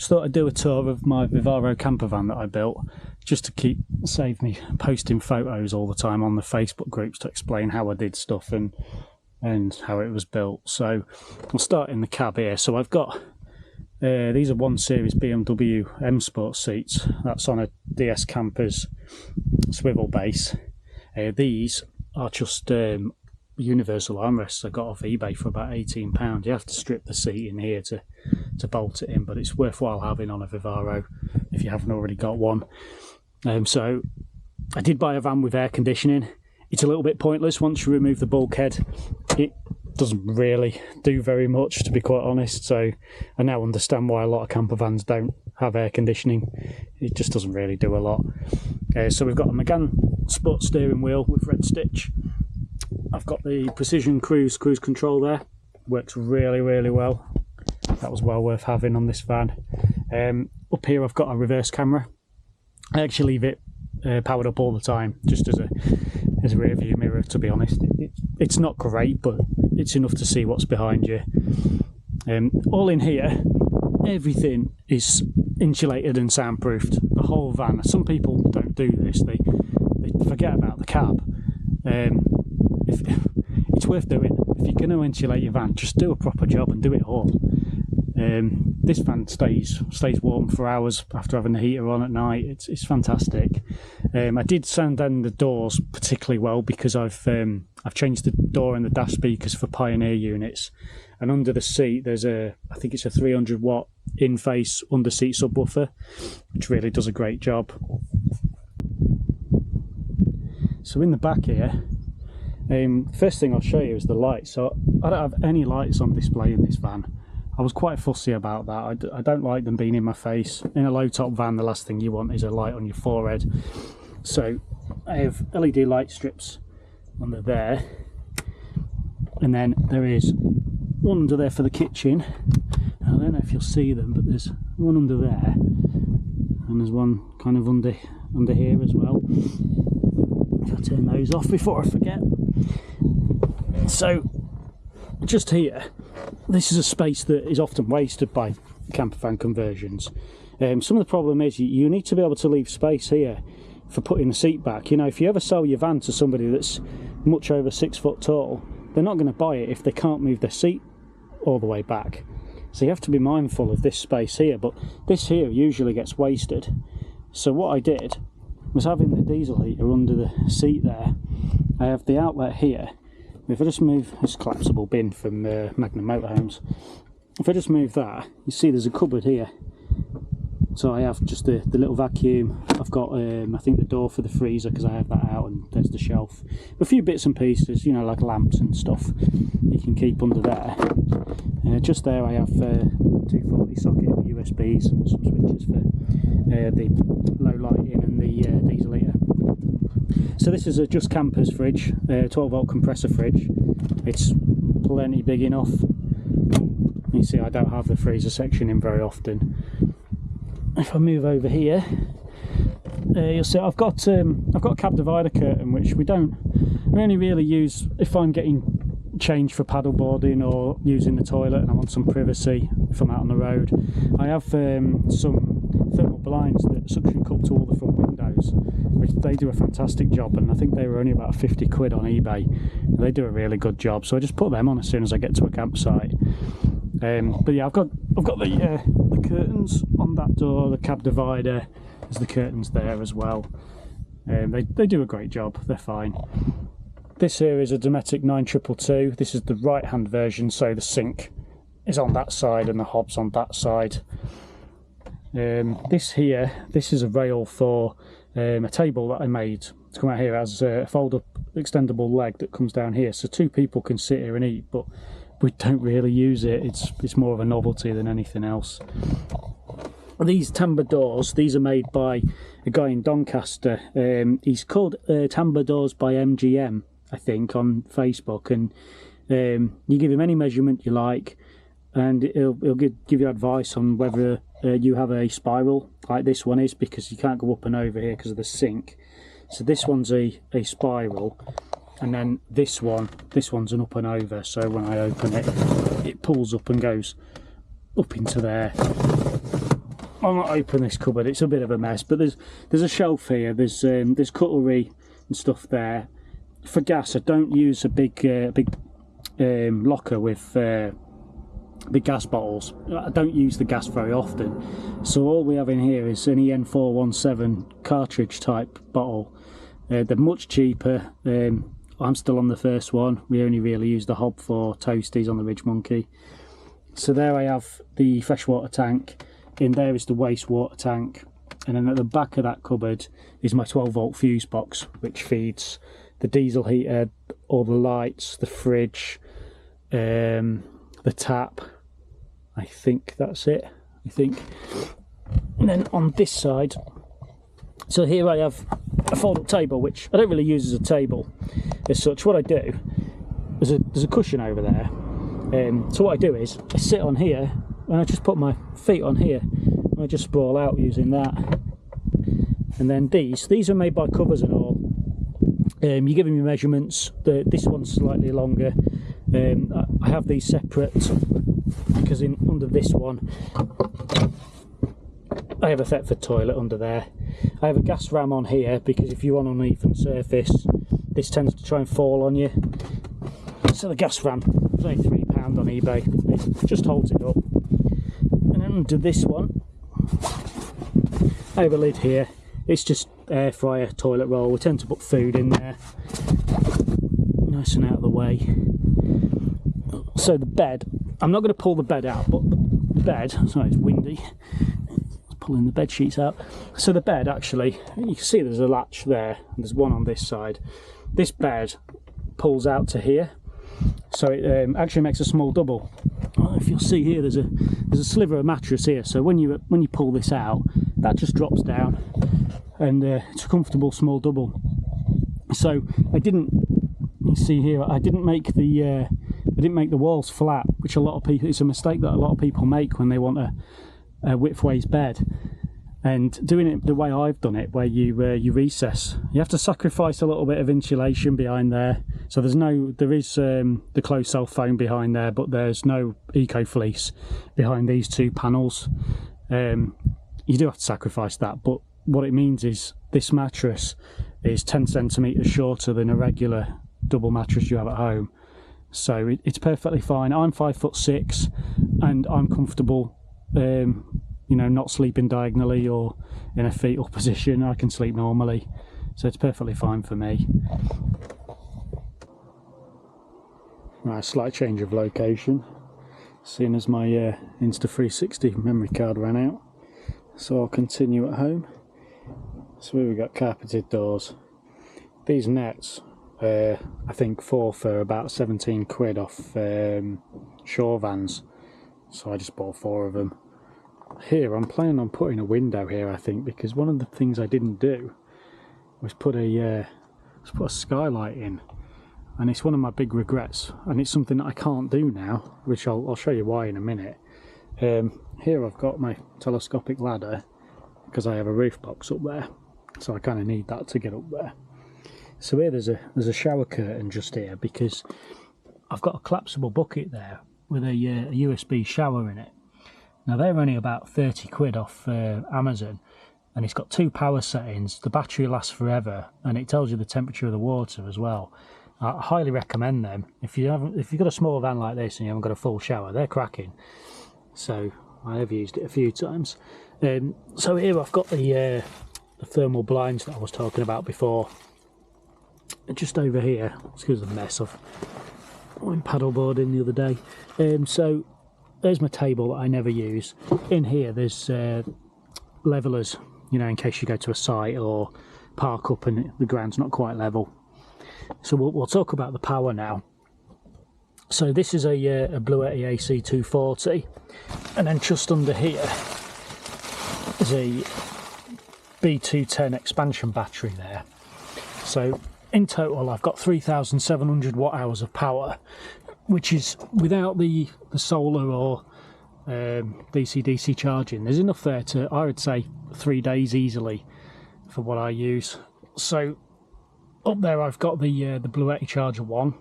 Just thought I'd do a tour of my Vivaro camper van that I built, just to save me posting photos all the time on the Facebook groups to explain how I did stuff and how it was built. So I'll start in the cab here. So I've got these are 1 Series BMW M Sport seats. That's on a DS Camper's swivel base. These are just universal armrests I got off eBay for about £18. You have to strip the seat in here to bolt it in, but it's worthwhile having on a Vivaro if you haven't already got one. So I did buy a van with air conditioning. It's a little bit pointless once you remove the bulkhead. It doesn't really do very much, to be quite honest, so I now understand why a lot of camper vans don't have air conditioning. It just doesn't really do a lot. So we've got a Megane sport steering wheel with red stitch. I've got the Precision cruise control there. Works really well. That was well worth having on this van. Up here I've got a reverse camera. I actually leave it powered up all the time, just as a rear view mirror, to be honest. It's not great, but it's enough to see what's behind you. All in here, everything is insulated and soundproofed. The whole van. Some people don't do this. They forget about the cab. It's worth doing. If you're going to insulate your van, just do a proper job and do it all. This van stays warm for hours after having the heater on at night. It's fantastic. I did sand down the doors particularly well because I've changed the door and the dash speakers for Pioneer units, and under the seat there's I think it's a 300 watt in-face under seat subwoofer, which really does a great job. So in the back here, first thing I'll show you is the lights. So I don't have any lights on display in this van. I was quite fussy about that. I don't like them being in my face. In a low top van, the last thing you want is a light on your forehead. So I have LED light strips under there, and then there is one under there for the kitchen. I don't know if you'll see them, but there's one under there, and there's one kind of under here as well. I'll turn those off before I forget. So just here, this is a space that is often wasted by camper van conversions. Some of the problem is you need to be able to leave space here for putting the seat back. You know, if you ever sell your van to somebody that's much over 6 foot tall, they're not going to buy it if they can't move their seat all the way back. So you have to be mindful of this space here, but this here usually gets wasted. So what I did was, having the diesel heater under the seat there, I have the outlet here. If I just move this collapsible bin from Magnum Motorhomes, if I just move that, you see there's a cupboard here. So I have just the little vacuum. I've got I think the door for the freezer, because I have that out, and there's the shelf. A few bits and pieces, you know, like lamps and stuff you can keep under there. Just there I have 240 socket USBs and some switches for the low lighting and the diesel heater. So this is a Just Campers fridge, 12 volt compressor fridge. It's plenty big enough. You see I don't have the freezer section in very often. If I move over here, you'll see I've got a cab divider curtain, which we only really use if I'm getting change for paddleboarding or using the toilet and I want some privacy if I'm out on the road. I have some thermal blinds that suction cup to all the front windows, which they do a fantastic job, and I think they were only about 50 quid on eBay. They do a really good job, so I just put them on as soon as I get to a campsite. But yeah, I've got the curtains on that door, the cab divider. There's the curtains there as well. They do a great job. They're fine. This here is a Dometic 9222. This is the right hand version, so the sink is on that side and the hob's on that side. This is a rail for a table that I made to come out here. It has a fold-up extendable leg that comes down here, so 2 people can sit here and eat, but we don't really use it. It's more of a novelty than anything else. These Tambour doors, these are made by a guy in Doncaster. He's called Tambour Doors by MGM, I think, on Facebook, and you give him any measurement you like, and he'll give you advice on whether you have a spiral like this one is, because you can't go up and over here because of the sink. So this one's a spiral, and then this one's an up and over, so when I open it, it pulls up and goes up into there. I'll not open this cupboard, it's a bit of a mess, but there's a shelf here, there's cutlery and stuff there. For gas, I don't use a big locker with big gas bottles. I don't use the gas very often, so all we have in here is an EN417 cartridge type bottle. They're much cheaper. I'm still on the first one. We only really use the hob for toasties on the Ridge Monkey. So there I have the freshwater tank. In there is the wastewater tank, and then at the back of that cupboard is my 12-volt fuse box, which feeds the diesel heater, all the lights, the fridge, the tap. I think that's it. And then on this side, so here I have a fold-up table, which I don't really use as a table as such. What I do, there's a cushion over there. So what I do is I sit on here and I just put my feet on here and I just sprawl out using that. And then these are made by Covers and all. You're giving me measurements. This one's slightly longer. I have these separate because under this one I have a Thetford toilet under there. I have a gas ram on here because if you're on an uneven surface, this tends to try and fall on you. So the gas ram is only £3 on eBay. It just holds it up. And then under this one, I have a lid here. It's just air fryer, toilet roll. We tend to put food in there, nice and out of the way. So the bed, I'm not going to pull the bed out, but the bed, sorry, it's windy. Pulling the bed sheets out. So the bed, actually, you can see there's a latch there, and there's one on this side. This bed pulls out to here, so it actually makes a small double. If you'll see here, there's a sliver of mattress here. So when you pull this out, that just drops down, and it's a comfortable small double. So I didn't. You see here, I didn't make the walls flat, which a lot of people. It's a mistake that a lot of people make when they want a widthways bed, and doing it the way I've done it, where you recess, you have to sacrifice a little bit of insulation behind there. So there is the closed cell foam behind there, but there's no eco fleece behind these two panels. You do have to sacrifice that, but what it means is this mattress is 10 centimeters shorter than a regular double mattress you have at home. So it's perfectly fine. I'm 5'6", and I'm comfortable. Not sleeping diagonally or in a fetal position. I can sleep normally, so it's perfectly fine for me. Right, slight change of location, seeing as my Insta360 memory card ran out, so I'll continue at home. So here we got carpeted doors. These nets, I think for about 17 quid off Shore Vans, so I just bought 4 of them. Here I'm planning on putting a window here, I think, because one of the things I didn't do was put a skylight in, and it's one of my big regrets, and it's something that I can't do now, which I'll show you why in a minute. Here I've got my telescopic ladder because I have a roof box up there, so I kind of need that to get up there. So here there's a shower curtain just here because I've got a collapsible bucket there with a USB shower in it. Now they're only about 30 quid off Amazon, and it's got 2 power settings. The battery lasts forever, and it tells you the temperature of the water as well. I highly recommend them. If you've got a small van like this and you haven't got a full shower, they're cracking. So I have used it a few times. So here I've got the thermal blinds that I was talking about before. Just over here, excuse the mess, I went paddleboarding the other day. So there's my table that I never use. In here there's levelers, in case you go to a site or park up and the ground's not quite level. So we'll talk about the power now. So this is a Bluetti AC240, and then just under here is a B210 expansion battery there. So in total I've got 3,700 watt hours of power, which is without the solar or DC-DC charging. There's enough there to, I would say, 3 days easily for what I use. So up there I've got the Bluetti Charger 1,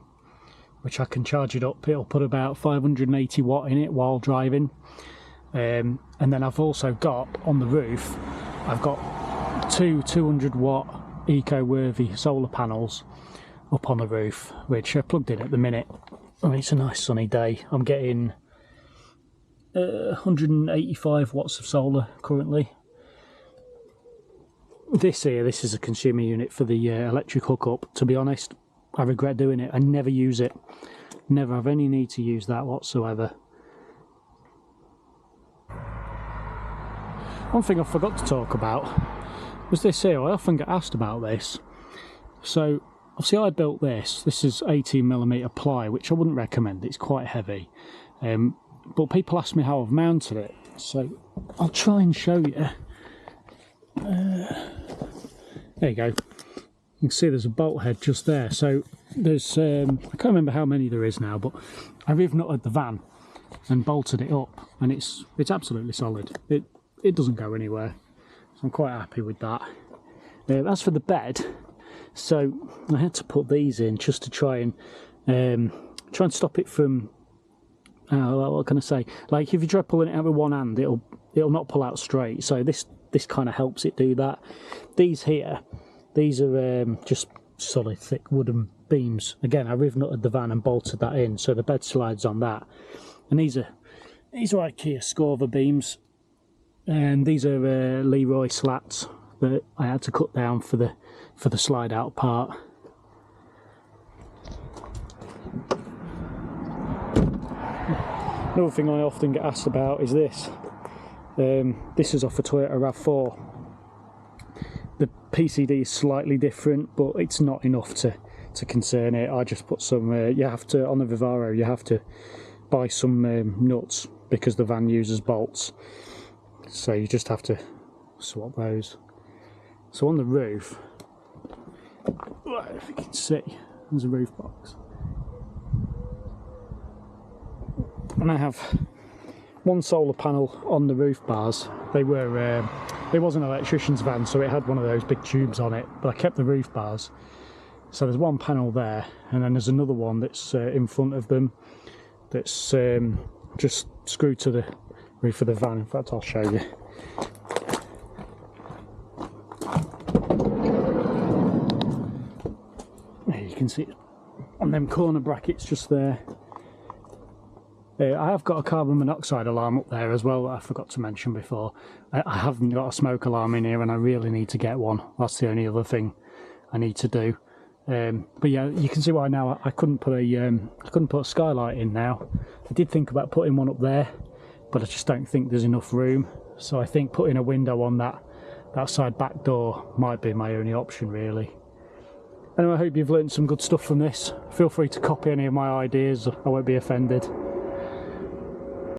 which I can charge it up. It'll put about 580 watt in it while driving. And then I've also got on the roof, I've got two 200 watt eco-worthy solar panels up on the roof, which are plugged in at the minute. I mean, it's a nice sunny day. I'm getting 185 watts of solar currently. This is a consumer unit for the electric hookup. To be honest, I regret doing it. I never use it. Never have any need to use that whatsoever. One thing I forgot to talk about was this here. I often get asked about this. So obviously I built this. This is 18mm ply, which I wouldn't recommend. It's quite heavy. But people ask me how I've mounted it. So I'll try and show you. There you go. You can see there's a bolt head just there. So there's, I can't remember how many there is now, but I riv-nutted the van and bolted it up, and it's absolutely solid. It doesn't go anywhere, so I'm quite happy with that. As for the bed, so I had to put these in just to try and stop it from, what can I say? Like if you try pulling it out with one hand, it'll not pull out straight. So this kind of helps it do that. These here, these are just solid thick wooden beams. Again, I riv-nutted the van and bolted that in, so the bed slides on that. And these are IKEA Scorva beams. And these are Leroy slats that I had to cut down for the slide out part. Another thing I often get asked about is this. This is off a Toyota RAV4. The PCD is slightly different, but it's not enough to concern it. I just put some. You have to, on the Vivaro, you have to buy some nuts because the van uses bolts. So you just have to swap those. So on the roof, if you can see, there's a roof box. And I have one solar panel on the roof bars. It was an electrician's van, so it had one of those big tubes on it, but I kept the roof bars. So there's one panel there, and then there's another one that's in front of them that's just screwed to the roof of the van. In fact, I'll show you. There you can see it on them corner brackets just there. I have got a carbon monoxide alarm up there as well that I forgot to mention before. I haven't got a smoke alarm in here, and I really need to get one. That's the only other thing I need to do. But yeah, you can see why now I couldn't put a skylight in now. I did think about putting one up there, but I just don't think there's enough room. So I think putting a window on that side back door might be my only option really. Anyway, I hope you've learned some good stuff from this. Feel free to copy any of my ideas, I won't be offended.